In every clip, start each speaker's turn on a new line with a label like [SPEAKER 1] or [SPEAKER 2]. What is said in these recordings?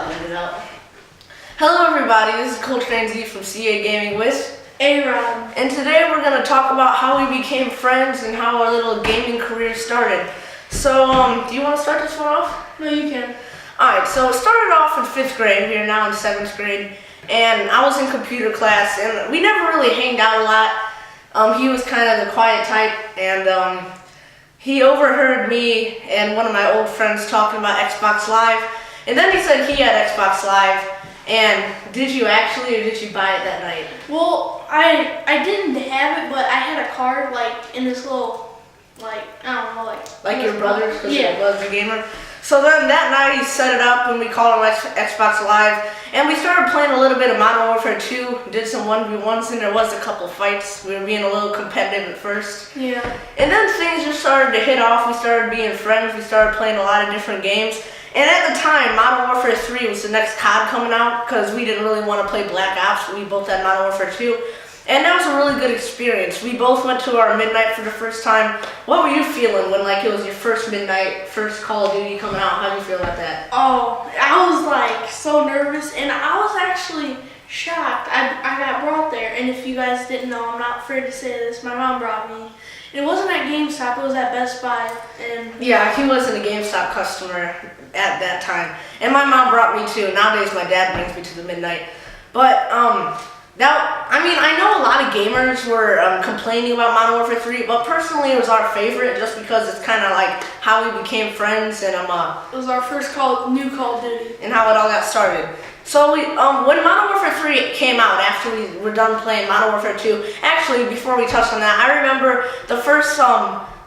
[SPEAKER 1] edit it out. Hello everybody, this is Coach Z from CA Gaming with
[SPEAKER 2] Arob.
[SPEAKER 1] And today we're going to talk about how we became friends and how our little gaming career started. So, do you want to start this one off?
[SPEAKER 2] No, you can.
[SPEAKER 1] Alright, so it started off in 5th grade. We are now in 7th grade. And I was in computer class and we never really hanged out a lot. He was kind of the quiet type, and he overheard me and one of my old friends talking about Xbox Live. And then he said he had Xbox Live. And did you actually, or did you buy it that night?
[SPEAKER 2] Well, I didn't have it, but I had a card like in this little, like, I don't know,
[SPEAKER 1] like your brother's, because
[SPEAKER 2] yeah,
[SPEAKER 1] he was a gamer. So then that night he set it up and we called him Xbox Live, and we started playing a little bit of Modern Warfare 2, did some 1v1s, and there was a couple fights. We were being a little competitive at first.
[SPEAKER 2] Yeah.
[SPEAKER 1] And then things just started to hit off. We started being friends. We started playing a lot of different games. And at the time, Modern Warfare 3 was the next COD coming out, because we didn't really want to play Black Ops. We both had Modern Warfare 2. And that was a really good experience. We both went to our midnight for the first time. What were you feeling when it was your first midnight, first Call of Duty coming out? How did you feel about that?
[SPEAKER 2] Oh, I was like so nervous, and I was actually shocked. I got brought there, and if you guys didn't know, I'm not afraid to say this, my mom brought me. It wasn't at GameStop, it was at Best Buy. And
[SPEAKER 1] yeah, he wasn't a GameStop customer at that time. And my mom brought me too. Nowadays my dad brings me to the midnight. But I know a lot of gamers were complaining about Modern Warfare 3, but personally it was our favorite just because it's kind of like how we became friends, and
[SPEAKER 2] it was our first new Call of Duty.
[SPEAKER 1] And how it all got started. So when Modern Warfare 3 came out, after we were done playing Modern Warfare 2, actually before we touched on that, I remember the first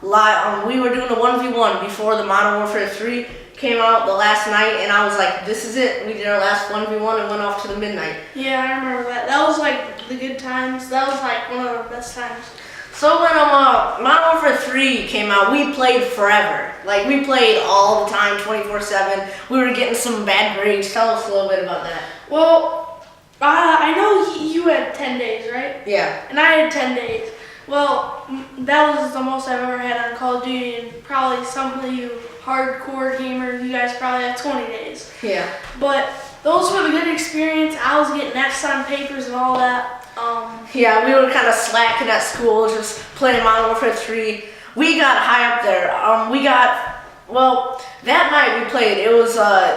[SPEAKER 1] we were doing a 1v1 before the Modern Warfare 3 came out the last night, and I was like, this is it. We did our last 1v1 and went off to the midnight.
[SPEAKER 2] Yeah, I remember that. That was like the good times. That was like one of the best times.
[SPEAKER 1] So when Modern Warfare 3 came out, we played forever. Like, we played all the time, 24/7. We were getting some bad grades. Tell us a little bit about that.
[SPEAKER 2] Well, I know you had 10 days, right?
[SPEAKER 1] Yeah.
[SPEAKER 2] And I had 10 days. Well, that was the most I've ever had on Call of Duty, and probably some of you hardcore gamers, you guys probably have 20 days.
[SPEAKER 1] Yeah.
[SPEAKER 2] But those were the good experience. I was getting F's on papers and all that.
[SPEAKER 1] Yeah, we were kind of slacking at school, just playing Modern Warfare 3. We got high up there. That night we played, it was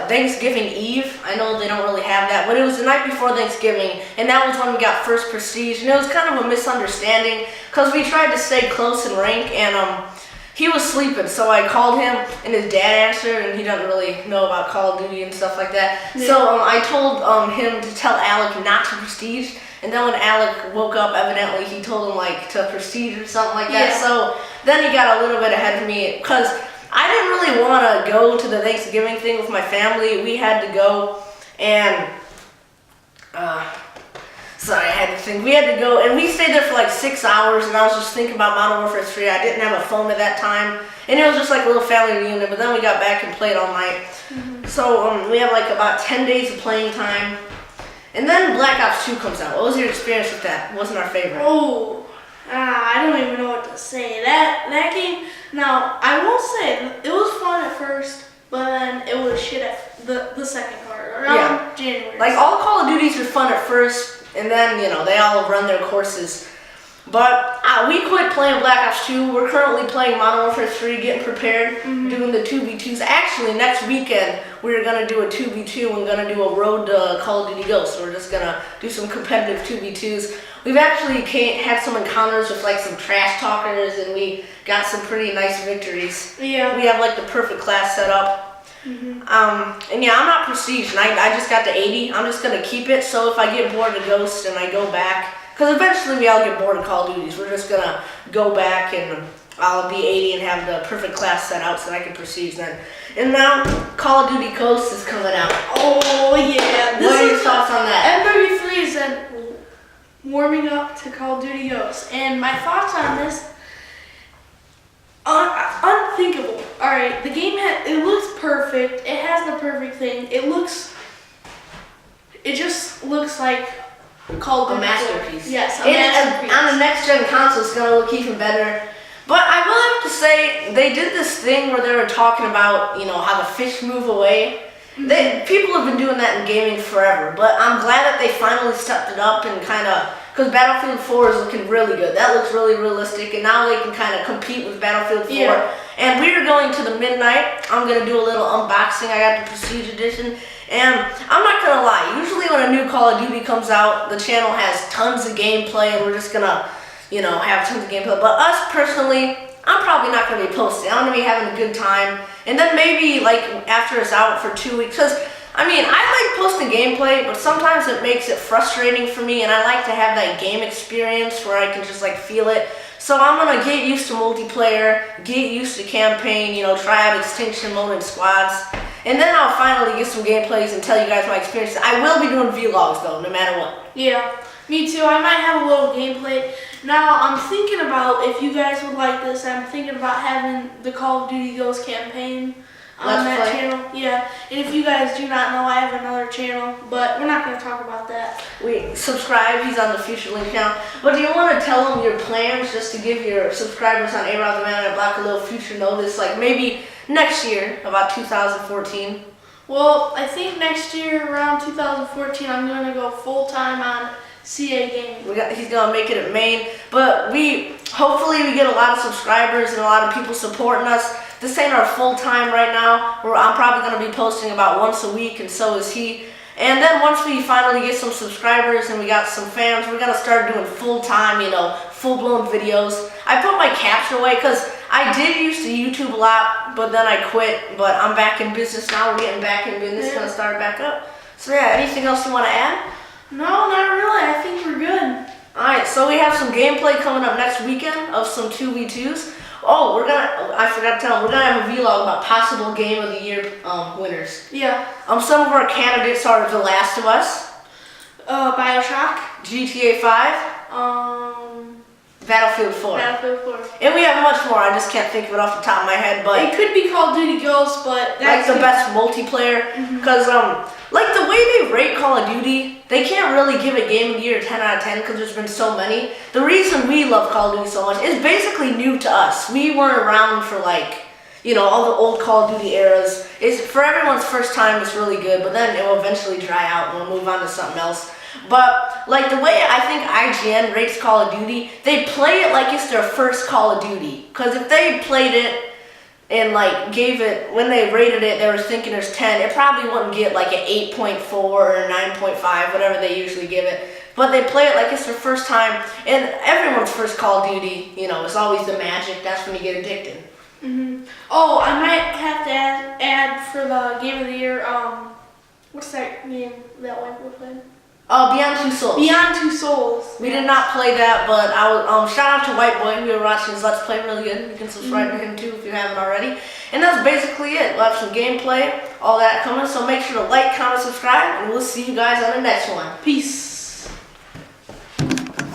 [SPEAKER 1] Thanksgiving Eve. I know they don't really have that, but it was the night before Thanksgiving, and that was when we got first Prestige, and it was kind of a misunderstanding, because we tried to stay close in rank, and he was sleeping, so I called him, and his dad answered, and he doesn't really know about Call of Duty and stuff like that. Yeah. So I told him to tell Alec not to Prestige, and then when Alec woke up, evidently he told him to Prestige or something like that.
[SPEAKER 2] Yeah.
[SPEAKER 1] So then he got a little bit ahead of me, because I didn't really want to go to the Thanksgiving thing with my family. We had to go, and we had to go, and we stayed there for like 6 hours, and I was just thinking about Modern Warfare 3. I didn't have a phone at that time, and it was just like a little family reunion, but then we got back and played all night. Mm-hmm. So we had like about 10 days of playing time, and then Black Ops 2 comes out. What was your experience with that? It wasn't our favorite.
[SPEAKER 2] Oh, I don't even know what to say. That game, now, I will say, it was fun at first, but then it was shit at the second part, around January.
[SPEAKER 1] Like, all Call of Duties are fun at first, and then, they all run their courses. But we quit playing Black Ops 2. We're currently playing Modern Warfare 3, getting prepared, doing the 2v2s. Actually, next weekend, we're going to do a 2v2 and going to do a road to Call of Duty Ghosts. So we're just going to do some competitive 2v2s. We've actually had some encounters with some trash talkers, and we got some pretty nice victories.
[SPEAKER 2] Yeah.
[SPEAKER 1] We have the perfect class set up. Mm-hmm. And yeah, I'm not Prestige, and I just got to 80. I'm just going to keep it, so if I get bored of Ghost and I go back, because eventually we all get bored of Call of Duties, we're just going to go back and I'll be 80 and have the perfect class set out so that I can Prestige then. And now, Call of Duty Ghosts is coming out.
[SPEAKER 2] Oh yeah.
[SPEAKER 1] What are your thoughts on that?
[SPEAKER 2] M33 is then warming up to Call of Duty Ghosts, and my thoughts on this, unthinkable. Alright, the game it looks perfect. It has the perfect thing. It just looks like Call of Duty.
[SPEAKER 1] A masterpiece.
[SPEAKER 2] Yes, a masterpiece.
[SPEAKER 1] On the next gen console, it's going to look even better. But I will have to say, they did this thing where they were talking about, how the fish move away. People have been doing that in gaming forever, but I'm glad that they finally stepped it up and kind of, because Battlefield 4 is looking really good. That looks really realistic, and now they can kind of compete with Battlefield 4.
[SPEAKER 2] Yeah.
[SPEAKER 1] And we are going to the midnight. I'm going to do a little unboxing. I got the Prestige Edition, and I'm not going to lie. Usually when a new Call of Duty comes out, the channel has tons of gameplay, and we're just going to, have tons of gameplay. But us personally, I'm probably not going to be posting. I'm going to be having a good time. And then maybe, after it's out for 2 weeks, because, I like posting gameplay, but sometimes it makes it frustrating for me, and I like to have that game experience where I can just, feel it. So I'm going to get used to multiplayer, get used to campaign, try out extinction mode and squads. And then I'll finally get some gameplays and tell you guys my experience. I will be doing vlogs, though, no matter what.
[SPEAKER 2] Yeah, me too. I might have a little gameplay. Now, I'm thinking about, if you guys would like this, I'm thinking about having the Call of Duty Ghosts campaign on that channel. Yeah, and if you guys do not know, I have another channel, but we're not going to talk about that.
[SPEAKER 1] Subscribe. He's on the Future Link channel. But do you want to tell them your plans just to give your subscribers on Arob and I Block a little future notice, maybe next year, about 2014?
[SPEAKER 2] Well, I think next year, around 2014, I'm going to go full-time on CA gaming.
[SPEAKER 1] He's gonna make it at Maine, but hopefully we get a lot of subscribers and a lot of people supporting us. This ain't our full time right now. I'm probably gonna be posting about once a week, and so is he. And then once we finally get some subscribers and we got some fans, we're gonna start doing full time, full blown videos. I put my caption away because I did used to YouTube a lot, but then I quit. But I'm back in business now. We're getting back in business.
[SPEAKER 2] Yeah.
[SPEAKER 1] Gonna start back up. So yeah, anything else you want to add?
[SPEAKER 2] No, not really. I think we're good.
[SPEAKER 1] Alright, so we have some gameplay coming up next weekend of some 2v2s. Oh, I forgot to tell them, we're going to have a vlog about possible Game of the Year winners.
[SPEAKER 2] Yeah.
[SPEAKER 1] Some of our candidates are The Last of Us,
[SPEAKER 2] Bioshock,
[SPEAKER 1] GTA 5, Battlefield 4.
[SPEAKER 2] Battlefield 4.
[SPEAKER 1] And we have much more, I just can't think of it off the top of my head, but
[SPEAKER 2] It could be Call of Duty Ghosts, but that's
[SPEAKER 1] the best multiplayer, because the way they rate Call of Duty, they can't really give it Game of the Year 10 out of 10 because there's been so many. The reason we love Call of Duty so much is basically new to us. We weren't around for all the old Call of Duty eras. For everyone's first time, it's really good, but then it will eventually dry out and we'll move on to something else. But the way I think IGN rates Call of Duty, they play it like it's their first Call of Duty. Because if they played it and gave it, when they rated it, they were thinking there's 10, it probably wouldn't get an 8.4 or a 9.5, whatever they usually give it. But they play it like it's their first time, and everyone's first Call of Duty, it's always the magic. That's when you get addicted.
[SPEAKER 2] Oh, I might have to add for the Game of the Year, what's that game that White Boy played?
[SPEAKER 1] Beyond Two Souls.
[SPEAKER 2] Beyond Two Souls.
[SPEAKER 1] We did not play that, but I was shout out to White Boy. We were watching his Let's Play, really good. You can subscribe to him too if you haven't already. And that's basically it. We'll have some gameplay, all that coming. So make sure to like, comment, subscribe, and we'll see you guys on the next one.
[SPEAKER 2] Peace.